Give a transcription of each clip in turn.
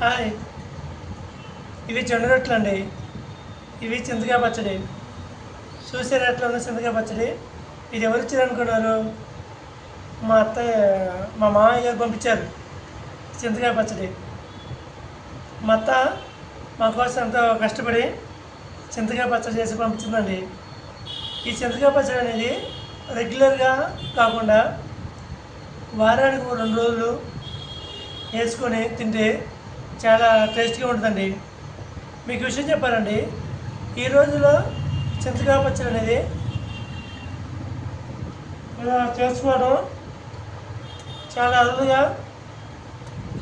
Hi, ఇవి జొన్న రొట్టెలు అండి. ఇవి చింతకాయ పచ్చడి. చూసారు ఎట్లా ఉంది చింతకాయ పచ్చడి? ఇది ఎవరు ఇచ్చారు అనుకున్నారు? మా అత్తయ్య, మా మామయ్య గారు పంపించారు చింతకాయ పచ్చడి. మా అత్త మా కోసం ఎంతో కష్టపడి చింతకాయ పచ్చడి చేసి పంపించిందండి. ఈ చింతకాయ పచ్చడి అనేది రెగ్యులర్గా కాకుండా వారానికి 2 రోజులు వేసుకొని తింటే చాలా టేస్ట్గా ఉంటుందండి. మీకు విషయం చెప్పాలండి, ఈ రోజులో చింతకాయ పచ్చడి అనేది ఇలా చేసుకోవడం చాలా అరుదుగా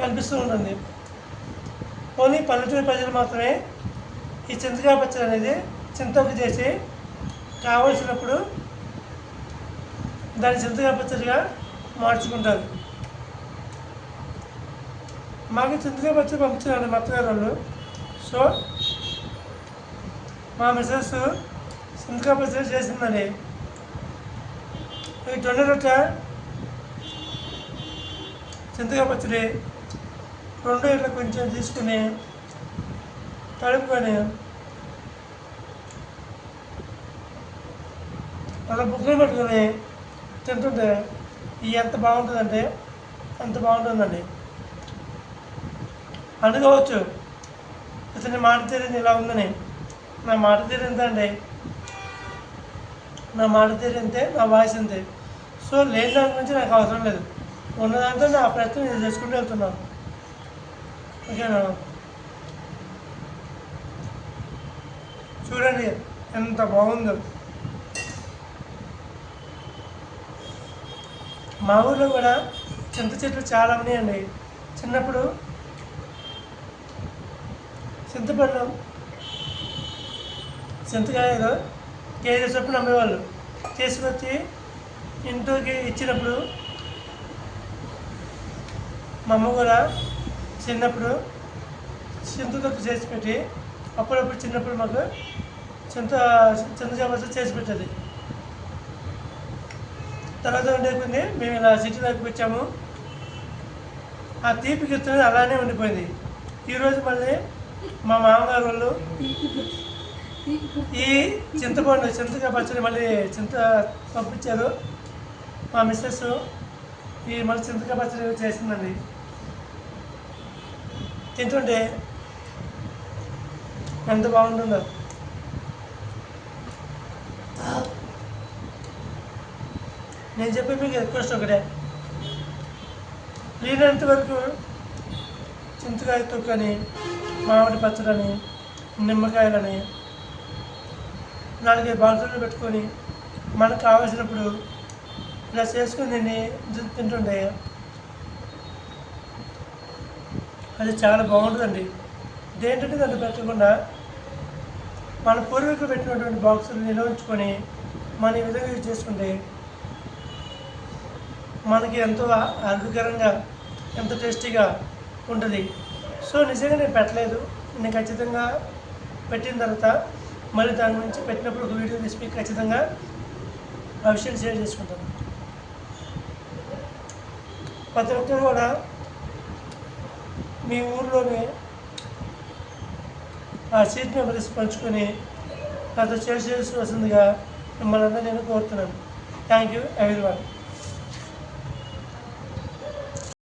కనిపిస్తూ ఉంటుంది. ఓన్లీ పల్లెటూరు ప్రజలు మాత్రమే ఈ చింతకాయ పచ్చడి అనేది చింతకు చేసి కావలసినప్పుడు దాన్ని చింతకాయ పచ్చడిగా మార్చుకుంటారు. మాకు చింతకాయ పచ్చడి పంపించారండి మా అత్తగారు వాళ్ళు. సో మా మిస్సెస్ చింతకాయ పచ్చడి చేసిందండి. ఈ జొన్న రొట్టె, చింతకాయ పచ్చడి 2 ఇట్లా కొంచెం తీసుకుని తడుపుకొని అలా బుక్కలు పెట్టుకొని తింటుంటే ఎంత బాగుంటుందంటే అంత బాగుంటుందండి. అనుకోవచ్చు ఇతని మాట తీరింది ఇలా ఉందని. నా మాట తీరు ఎంత అండి, నా మాట తీరు అంతే, నా వాయిస్ అంతే. సో లేని దాని గురించి నాకు అవసరం లేదు. ఉన్నదాంతో నా ప్రయత్నం నేను చేసుకుంటూ వెళ్తున్నాను. ఓకేనా? చూడండి ఎంత బాగుందో. మా ఊళ్ళో కూడా చింత చెట్లు చాలా ఉన్నాయండి. చిన్నప్పుడు చింతపండు, చింతకాయలు కేజీ చొప్పున అమ్మేవాళ్ళు. తీసుకొచ్చి ఇంటికి ఇచ్చినప్పుడు మా అమ్మ కూడా చిన్నప్పుడు చింతతొక్కు చేసి పెట్టి అప్పుడప్పుడు చిన్నప్పుడు మాకు చింతకాయ పచ్చడి చేసి పెట్టేది. తర్వాత ఉండేది మేము ఇలా సిటీలోకి వచ్చాము. ఆ తీపి గిత్తు అలానే ఉండిపోయింది. ఈరోజు మళ్ళీ మా మామగారు వాళ్ళు ఈ చింతకాయ పచ్చడి మళ్ళీ పంపించారు. మా మిస్సెస్ ఈ మళ్ళీ చింతకాయ పచ్చడి చేసిందండి. తింటుంటే ఎంత బాగుంటుందో. నేను చెప్పే మీకు రిక్వెస్ట్ ఒకటే, వీలైనంత వరకు చింతకాయ తొక్కని, మామిడి పచ్చడని, నిమ్మకాయలని 4-5 బాక్సులు పెట్టుకొని మనకు కావాల్సినప్పుడు ఇలా చేసుకుని తింటుంటే అది చాలా బాగుంటుందండి. ఇదేంటంటే దాన్ని పెట్టకుండా మన పూర్వీకులు పెట్టినటువంటి బాక్సులు నిల్వ ఉంచుకొని మనం ఈ విధంగా యూజ్ చేసుకుంటే మనకి ఎంతో ఆరోగ్యకరంగా, ఎంతో టేస్టీగా ఉంటుంది. సో నిజంగా నేను పెట్టలేదు. నేను ఖచ్చితంగా పెట్టిన తర్వాత మళ్ళీ దాని గురించి పెట్టినప్పుడు ఒక వీడియో తీసి ఖచ్చితంగా ఆ విషయాన్ని షేర్ చేసుకుంటాను. ప్రతి ఒక్కరు కూడా మీ ఊర్లోనే ఆ సీట్ మెమరీస్ పంచుకొని నాతో షేర్ చేసుకోవాల్సిందిగా మిమ్మల్ని అందరూ నేను కోరుతున్నాను. Thank you everyone.